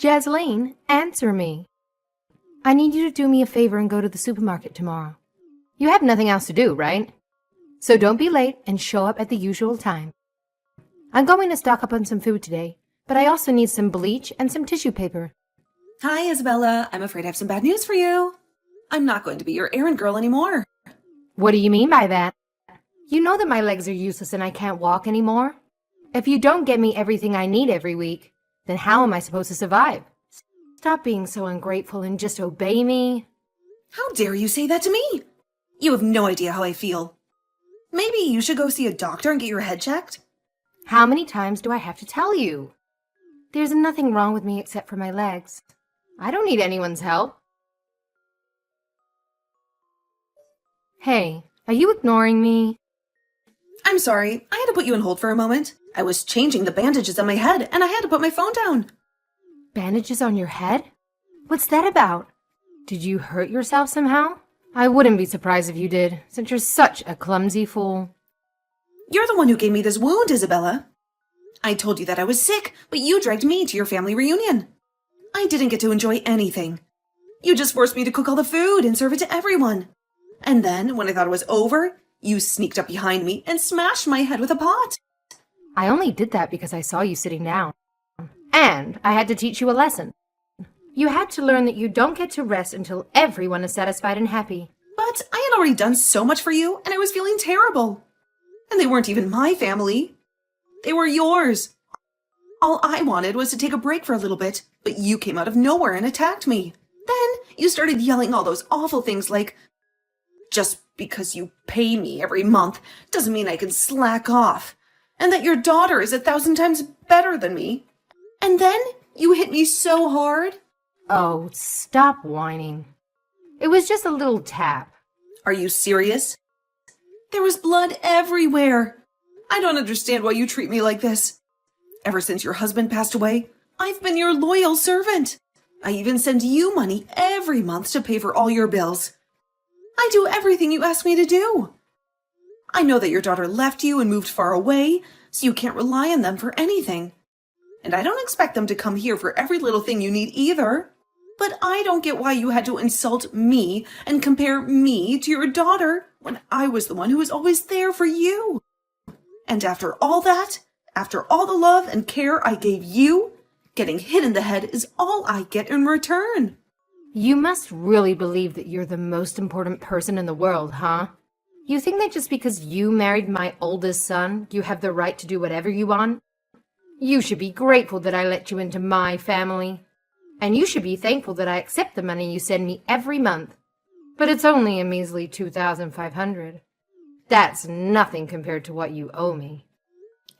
Jasleen, answer me. I need you to do me a favor and go to the supermarket tomorrow. You have nothing else to do, right? So don't be late and show up at the usual time. I'm going to stock up on some food today, but I also need some bleach and some tissue paper. Hi, Isabella. I'm afraid I have some bad news for you. I'm not going to be your errand girl anymore. What do you mean by that? You know that my legs are useless and I can't walk anymore. If you don't get me everything I need every week, then how am I supposed to survive? Stop being so ungrateful and just obey me. How dare you say that to me? You have no idea how I feel. Maybe you should go see a doctor and get your head checked? How many times do I have to tell you? There's nothing wrong with me except for my legs. I don't need anyone's help. Hey, are you ignoring me? I'm sorry, I had to put you on hold for a moment. I was changing the bandages on my head and I had to put my phone down. Bandages on your head? What's that about? Did you hurt yourself somehow? I wouldn't be surprised if you did, since you're such a clumsy fool. You're the one who gave me this wound, Isabella. I told you that I was sick, but you dragged me to your family reunion. I didn't get to enjoy anything. You just forced me to cook all the food and serve it to everyone. And then, when I thought it was over, you sneaked up behind me and smashed my head with a pot. I only did that because I saw you sitting down. And I had to teach you a lesson. You had to learn that you don't get to rest until everyone is satisfied and happy. But I had already done so much for you, and I was feeling terrible. And they weren't even my family. They were yours. All I wanted was to take a break for a little bit, but you came out of nowhere and attacked me. Then you started yelling all those awful things like, just because you pay me every month doesn't mean I can slack off, and that your daughter is 1,000 times better than me. And then you hit me so hard. Oh, stop whining. It was just a little tap. Are you serious? There was blood everywhere. I don't understand why you treat me like this. Ever since your husband passed away, I've been your loyal servant. I even send you money every month to pay for all your bills. I do everything you ask me to do. I know that your daughter left you and moved far away, so you can't rely on them for anything. And I don't expect them to come here for every little thing you need either. But I don't get why you had to insult me and compare me to your daughter when I was the one who was always there for you. And after all that, after all the love and care I gave you, getting hit in the head is all I get in return. You must really believe that you're the most important person in the world, huh? You think that just because you married my oldest son, you have the right to do whatever you want? You should be grateful that I let you into my family. And you should be thankful that I accept the money you send me every month. But it's only a measly $2,500. That's nothing compared to what you owe me.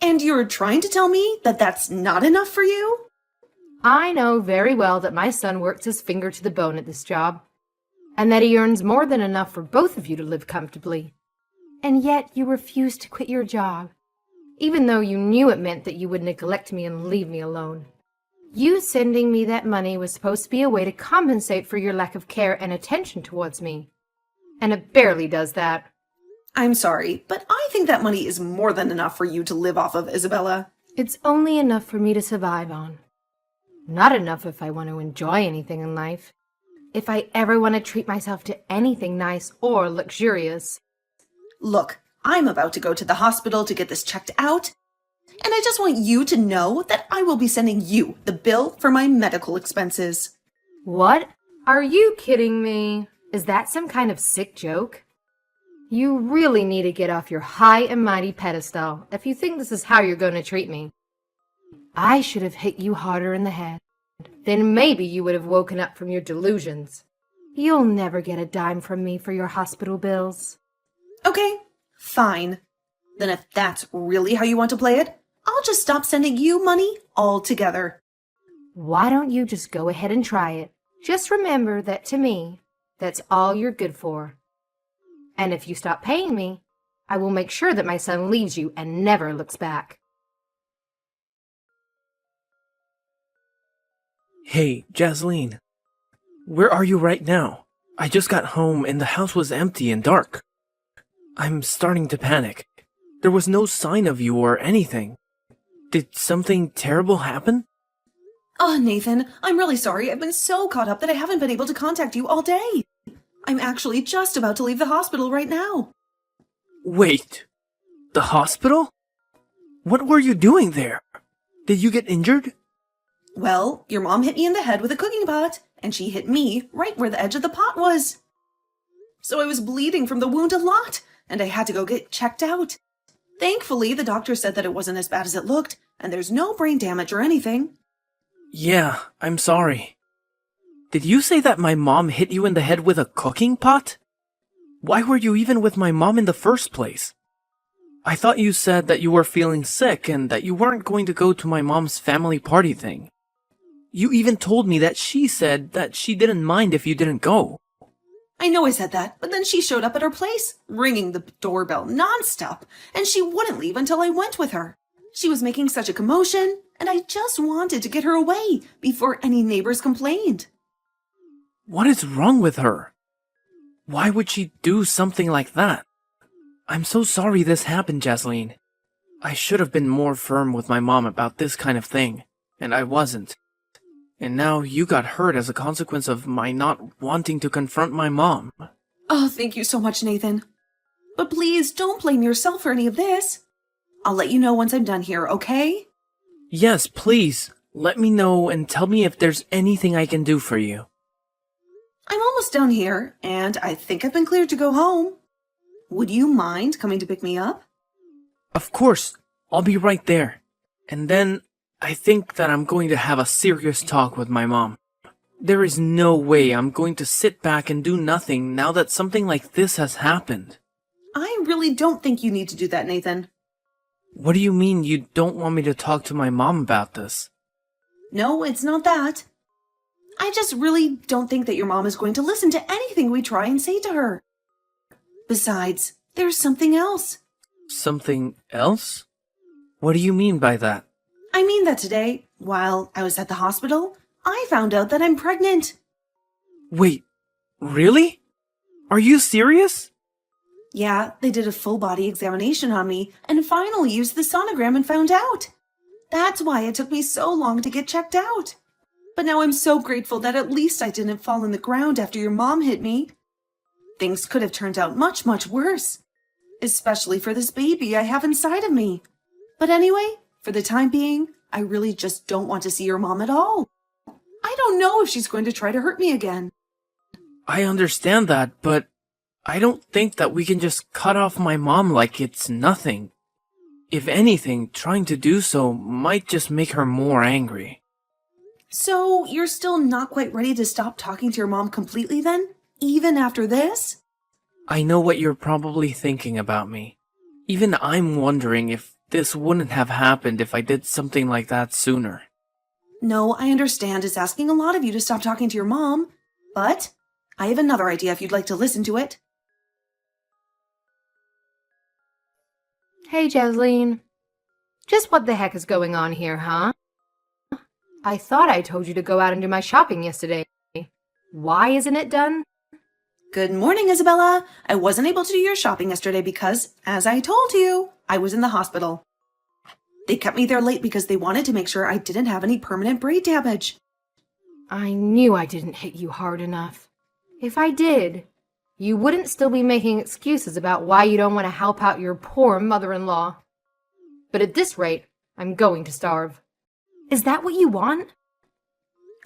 And you're trying to tell me that that's not enough for you? I know very well that my son works his finger to the bone at this job, and that he earns more than enough for both of you to live comfortably. And yet you refuse to quit your job, even though you knew it meant that you would neglect me and leave me alone. You sending me that money was supposed to be a way to compensate for your lack of care and attention towards me. And it barely does that. I'm sorry, but I think that money is more than enough for you to live off of, Isabella. It's only enough for me to survive on. Not enough if I want to enjoy anything in life. If I ever want to treat myself to anything nice or luxurious. Look, I'm about to go to the hospital to get this checked out, and I just want you to know that I will be sending you the bill for my medical expenses. What? Are you kidding me? Is that some kind of sick joke? You really need to get off your high and mighty pedestal if you think this is how you're going to treat me. I should have hit you harder in the head. Then maybe you would have woken up from your delusions. You'll never get a dime from me for your hospital bills. Okay, fine. Then if that's really how you want to play it, I'll just stop sending you money altogether. Why don't you just go ahead and try it? Just remember that to me, that's all you're good for. And if you stop paying me, I will make sure that my son leaves you and never looks back. Hey, Jasleen. Where are you right now? I just got home and the house was empty and dark. I'm starting to panic. There was no sign of you or anything. Did something terrible happen? Oh, Nathan, I'm really sorry. I've been so caught up that I haven't been able to contact you all day. I'm actually just about to leave the hospital right now. Wait, the hospital? What were you doing there? Did you get injured? Well, your mom hit me in the head with a cooking pot, and she hit me right where the edge of the pot was. So I was bleeding from the wound a lot, and I had to go get checked out. Thankfully, the doctor said that it wasn't as bad as it looked, and there's no brain damage or anything. Yeah, I'm sorry. Did you say that my mom hit you in the head with a cooking pot? Why were you even with my mom in the first place? I thought you said that you were feeling sick and that you weren't going to go to my mom's family party thing. You even told me that she said that she didn't mind if you didn't go. I know I said that, but then she showed up at her place, ringing the doorbell nonstop, and she wouldn't leave until I went with her. She was making such a commotion, and I just wanted to get her away before any neighbors complained. What is wrong with her? Why would she do something like that? I'm so sorry this happened, Jasleen. I should have been more firm with my mom about this kind of thing, and I wasn't. And now you got hurt as a consequence of my not wanting to confront my mom. Oh, thank you so much, Nathan. But please don't blame yourself for any of this. I'll let you know once I'm done here, okay? Yes, please. Let me know and tell me if there's anything I can do for you. I'm almost done here, and I think I've been cleared to go home. Would you mind coming to pick me up? Of course, I'll be right there. And then I think that I'm going to have a serious talk with my mom. There is no way I'm going to sit back and do nothing now that something like this has happened. I really don't think you need to do that, Nathan. What do you mean you don't want me to talk to my mom about this? No, it's not that. I just really don't think that your mom is going to listen to anything we try and say to her. Besides, there's something else. Something else? What do you mean by that? I mean that today, while I was at the hospital, I found out that I'm pregnant. Wait, really? Are you serious? Yeah, they did a full body examination on me and finally used the sonogram and found out. That's why it took me so long to get checked out. But now I'm so grateful that at least I didn't fall in the ground after your mom hit me. Things could have turned out much, much worse. Especially for this baby I have inside of me. But anyway, for the time being, I really just don't want to see your mom at all. I don't know if she's going to try to hurt me again. I understand that, but I don't think that we can just cut off my mom like it's nothing. If anything, trying to do so might just make her more angry. So, you're still not quite ready to stop talking to your mom completely then? Even after this? I know what you're probably thinking about me. Even I'm wondering if this wouldn't have happened if I did something like that sooner. No, I understand it's asking a lot of you to stop talking to your mom, but I have another idea if you'd like to listen to it. Hey, Jasleen. Just what the heck is going on here, huh? I thought I told you to go out and do my shopping yesterday. Why isn't it done? Good morning, Isabella. I wasn't able to do your shopping yesterday because, as I told you, I was in the hospital. They kept me there late because they wanted to make sure I didn't have any permanent brain damage. I knew I didn't hit you hard enough. If I did, you wouldn't still be making excuses about why you don't want to help out your poor mother-in-law. But at this rate, I'm going to starve. Is that what you want?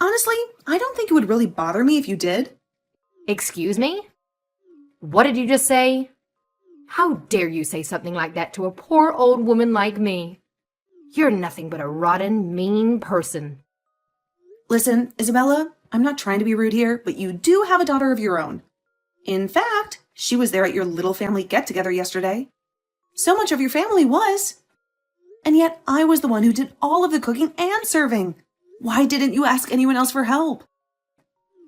Honestly, I don't think it would really bother me if you did. Excuse me? What did you just say? How dare you say something like that to a poor old woman like me? You're nothing but a rotten, mean person. Listen, Isabella, I'm not trying to be rude here, but you do have a daughter of your own. In fact, she was there at your little family get-together yesterday. So much of your family was. And yet I was the one who did all of the cooking and serving. Why didn't you ask anyone else for help?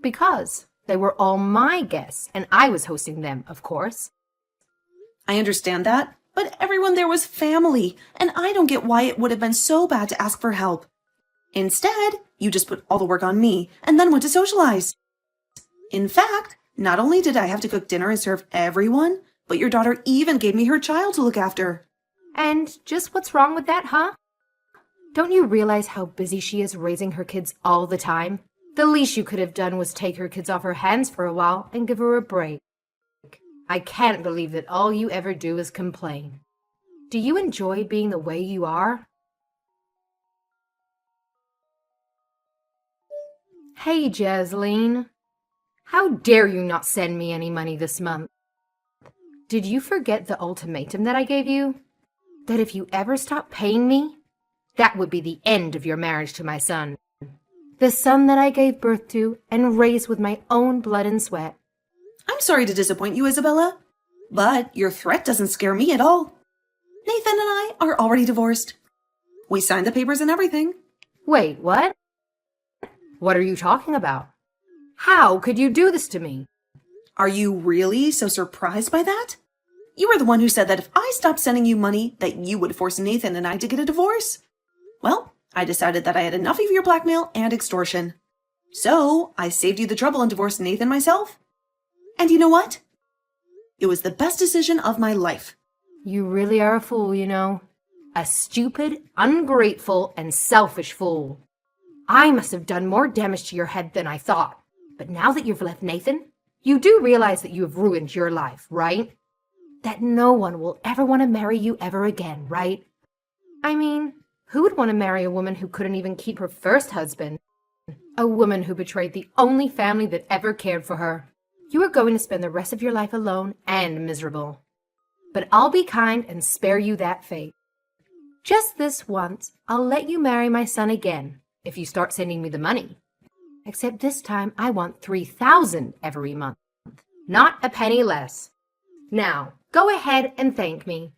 Because they were all my guests, and I was hosting them, of course. I understand that, but everyone there was family, and I don't get why it would have been so bad to ask for help. Instead, you just put all the work on me and then went to socialize. In fact, not only did I have to cook dinner and serve everyone, but your daughter even gave me her child to look after. And just what's wrong with that, huh? Don't you realize how busy she is raising her kids all the time? The least you could have done was take her kids off her hands for a while and give her a break. I can't believe that all you ever do is complain. Do you enjoy being the way you are? Hey, Jasleen. How dare you not send me any money this month? Did you forget the ultimatum that I gave you? That if you ever stop paying me, that would be the end of your marriage to my son. The son that I gave birth to and raised with my own blood and sweat. I'm sorry to disappoint you, Isabella, but your threat doesn't scare me at all. Nathan and I are already divorced. We signed the papers and everything. Wait, what? What are you talking about? How could you do this to me? Are you really so surprised by that? You were the one who said that if I stopped sending you money, that you would force Nathan and I to get a divorce. Well, I decided that I had enough of your blackmail and extortion. So, I saved you the trouble and divorced Nathan myself. And you know what? It was the best decision of my life. You really are a fool, you know. A stupid, ungrateful, and selfish fool. I must have done more damage to your head than I thought. But now that you've left Nathan, you do realize that you have ruined your life, right? That no one will ever want to marry you ever again, right? I mean, who would want to marry a woman who couldn't even keep her first husband? A woman who betrayed the only family that ever cared for her. You are going to spend the rest of your life alone and miserable. But I'll be kind and spare you that fate. Just this once, I'll let you marry my son again, if you start sending me the money. Except this time, I want $3,000 every month, not a penny less. Now, go ahead and thank me,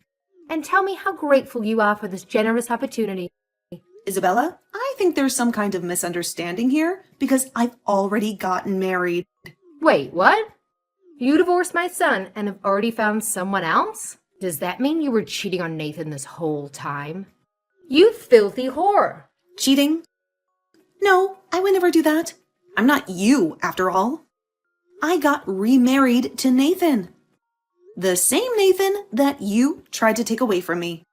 and tell me how grateful you are for this generous opportunity. Isabella, I think there's some kind of misunderstanding here because I've already gotten married. Wait, what? You divorced my son and have already found someone else? Does that mean you were cheating on Nathan this whole time? You filthy whore! Cheating? No, I would never do that. I'm not you, after all. I got remarried to Nathan. The same Nathan that you tried to take away from me.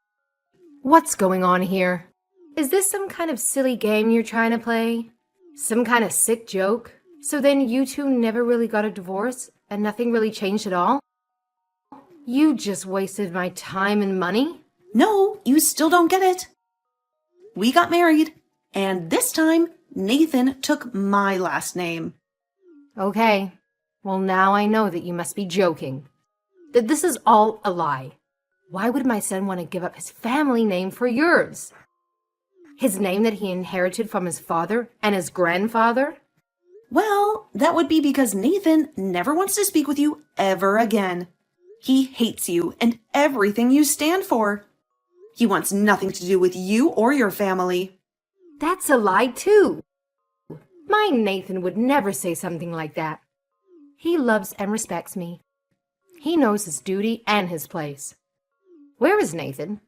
What's going on here? Is this some kind of silly game you're trying to play? Some kind of sick joke? So then you two never really got a divorce and nothing really changed at all? You just wasted my time and money? No, you still don't get it. We got married, and this time Nathan took my last name. Okay, well now I know that you must be joking. That this is all a lie. Why would my son want to give up his family name for yours? His name that he inherited from his father and his grandfather? Well, that would be because Nathan never wants to speak with you ever again. He hates you and everything you stand for. He wants nothing to do with you or your family. That's a lie too. My Nathan would never say something like that. He loves and respects me. He knows his duty and his place. Where is Nathan?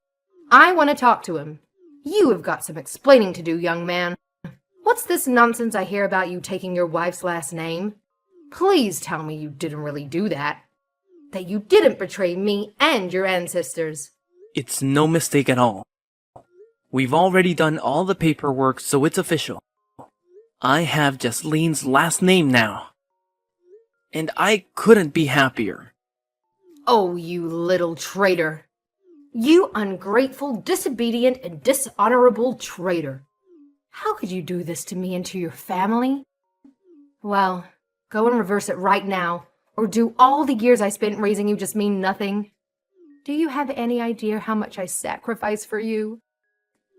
I want to talk to him. You have got some explaining to do, young man. What's this nonsense I hear about you taking your wife's last name? Please tell me you didn't really do that. That you didn't betray me and your ancestors. It's no mistake at all. We've already done all the paperwork, so it's official. I have Jasleen's last name now. And I couldn't be happier. Oh, you little traitor. You ungrateful, disobedient, and dishonorable traitor. How could you do this to me and to your family? Well, go and reverse it right now, or do all the years I spent raising you just mean nothing? Do you have any idea how much I sacrificed for you?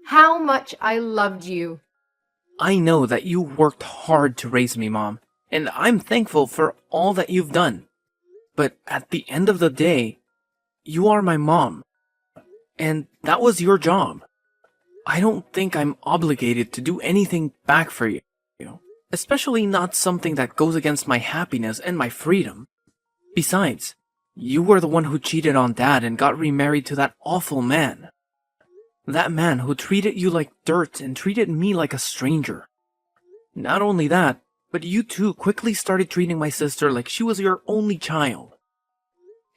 How much I loved you? I know that you worked hard to raise me, Mom, and I'm thankful for all that you've done. But at the end of the day, you are my mom, and that was your job. I don't think I'm obligated to do anything back for you, especially not something that goes against my happiness and my freedom. Besides, you were the one who cheated on Dad and got remarried to that awful man. That man who treated you like dirt and treated me like a stranger. Not only that, but you too quickly started treating my sister like she was your only child.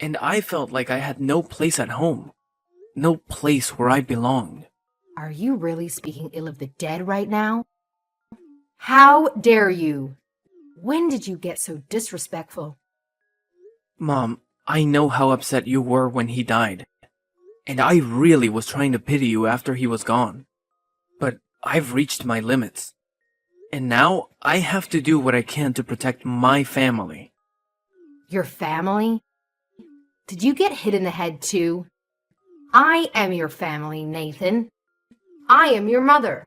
And I felt like I had no place at home. No place where I belonged. Are you really speaking ill of the dead right now? How dare you? When did you get so disrespectful? Mom, I know how upset you were when he died. And I really was trying to pity you after he was gone. But I've reached my limits. And now I have to do what I can to protect my family. Your family? Did you get hit in the head too? I am your family, Nathan. I am your mother,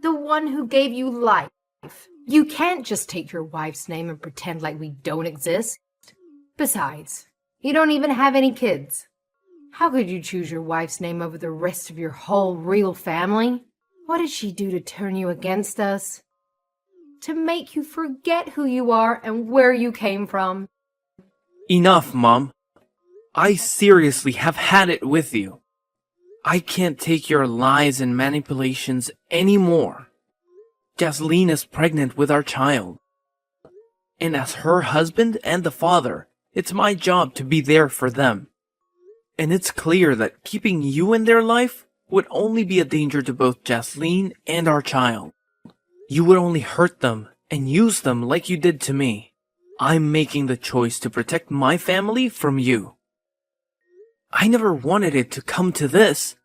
the one who gave you life. You can't just take your wife's name and pretend like we don't exist. Besides, you don't even have any kids. How could you choose your wife's name over the rest of your whole real family? What did she do to turn you against us? To make you forget who you are and where you came from? Enough, Mom. I seriously have had it with you. I can't take your lies and manipulations anymore. Jasleen is pregnant with our child. And as her husband and the father, it's my job to be there for them. And it's clear that keeping you in their life would only be a danger to both Jasleen and our child. You would only hurt them and use them like you did to me. I'm making the choice to protect my family from you. I never wanted it to come to this,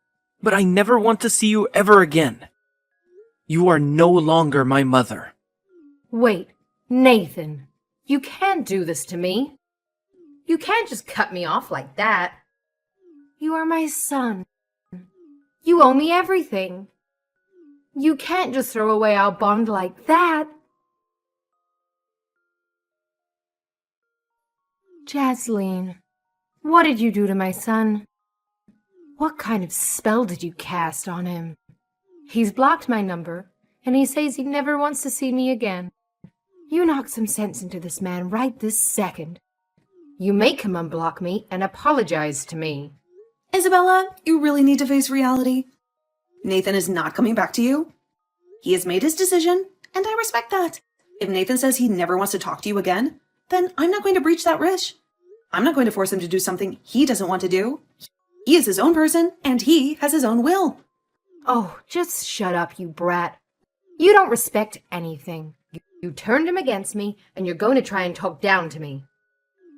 but I never want to see you ever again. You are no longer my mother. Wait, Nathan, you can't do this to me. You can't just cut me off like that. You are my son. You owe me everything. You can't just throw away our bond like that. Jasleen, what did you do to my son? What kind of spell did you cast on him? He's blocked my number, and he says he never wants to see me again. You knock some sense into this man right this second. You make him unblock me and apologize to me. Isabella, you really need to face reality. Nathan is not coming back to you. He has made his decision, and I respect that. If Nathan says he never wants to talk to you again, then I'm not going to breach that wish. I'm not going to force him to do something he doesn't want to do. He is his own person, and he has his own will. Oh, just shut up, you brat. You don't respect anything. You turned him against me, and you're going to try and talk down to me.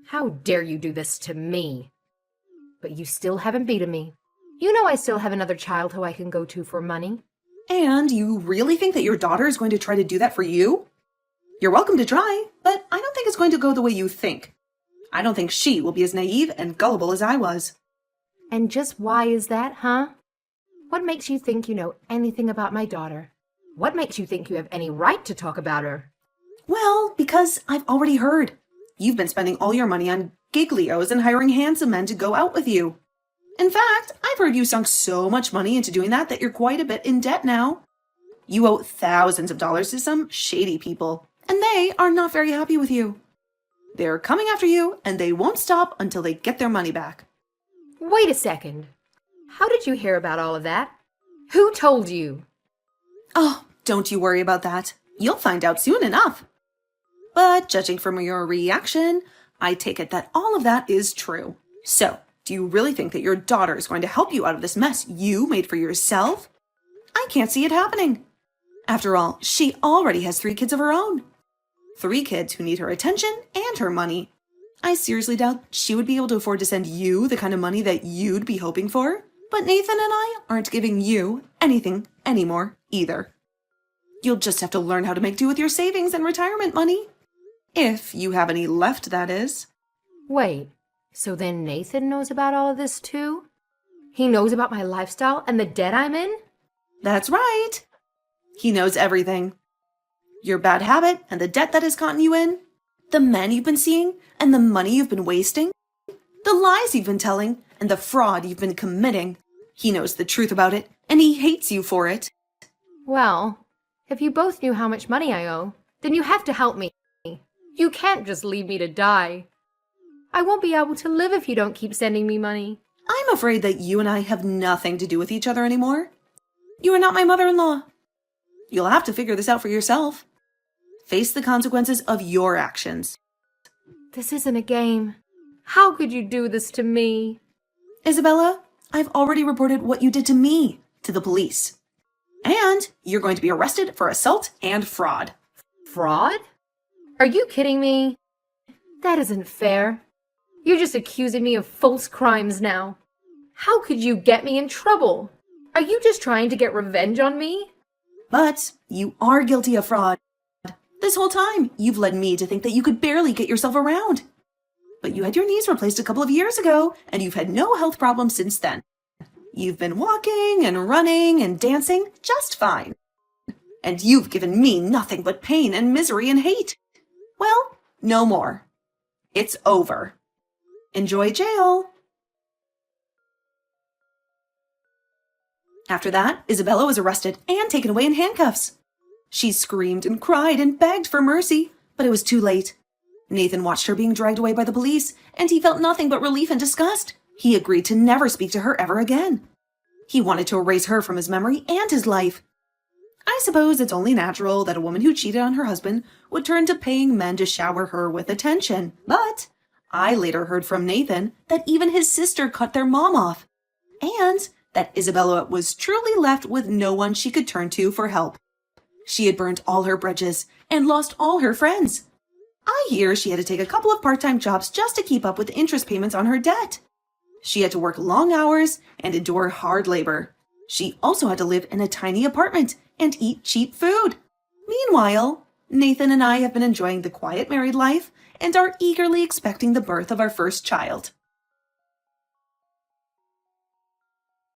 How dare you do this to me? But you still haven't beaten me. You know I still have another child who I can go to for money. And you really think that your daughter is going to try to do that for you? You're welcome to try, but I don't think it's going to go the way you think. I don't think she will be as naive and gullible as I was. And just why is that, huh? What makes you think you know anything about my daughter? What makes you think you have any right to talk about her? Well, because I've already heard. You've been spending all your money on giglios and hiring handsome men to go out with you. In fact, I've heard you sunk so much money into doing that you're quite a bit in debt now. You owe thousands of dollars to some shady people, and they are not very happy with you. They're coming after you, and they won't stop until they get their money back. Wait a second. How did you hear about all of that? Who told you? Oh, don't you worry about that. You'll find out soon enough. But judging from your reaction, I take it that all of that is true. So, do you really think that your daughter is going to help you out of this mess you made for yourself? I can't see it happening. After all, she already has 3 kids of her own. 3 kids who need her attention and her money. I seriously doubt she would be able to afford to send you the kind of money that you'd be hoping for. But Nathan and I aren't giving you anything anymore either. You'll just have to learn how to make do with your savings and retirement money. If you have any left, that is. Wait, so then Nathan knows about all of this too? He knows about my lifestyle and the debt I'm in? That's right. He knows everything. Your bad habit and the debt that has gotten you in, the men you've been seeing and the money you've been wasting, the lies you've been telling and the fraud you've been committing. He knows the truth about it, and he hates you for it. Well, if you both knew how much money I owe, then you have to help me. You can't just leave me to die. I won't be able to live if you don't keep sending me money. I'm afraid that you and I have nothing to do with each other anymore. You are not my mother-in-law. You'll have to figure this out for yourself. Face the consequences of your actions. This isn't a game. How could you do this to me? Isabella, I've already reported what you did to me to the police. And you're going to be arrested for assault and fraud. Fraud? Are you kidding me? That isn't fair. You're just accusing me of false crimes now. How could you get me in trouble? Are you just trying to get revenge on me? But you are guilty of fraud. This whole time, you've led me to think that you could barely get yourself around. But you had your knees replaced a couple of years ago, and you've had no health problems since then. You've been walking and running and dancing just fine. And you've given me nothing but pain and misery and hate. Well, no more. It's over. Enjoy jail. After that, Isabella was arrested and taken away in handcuffs. She screamed and cried and begged for mercy, but it was too late. Nathan watched her being dragged away by the police, and he felt nothing but relief and disgust. He agreed to never speak to her ever again. He wanted to erase her from his memory and his life. I suppose it's only natural that a woman who cheated on her husband would turn to paying men to shower her with attention. But I later heard from Nathan that even his sister cut their mom off, and that Isabella was truly left with no one she could turn to for help. She had burned all her bridges and lost all her friends. I hear she had to take a couple of part-time jobs just to keep up with the interest payments on her debt. She had to work long hours and endure hard labor. She also had to live in a tiny apartment and eat cheap food. Meanwhile, Nathan and I have been enjoying the quiet married life and are eagerly expecting the birth of our first child.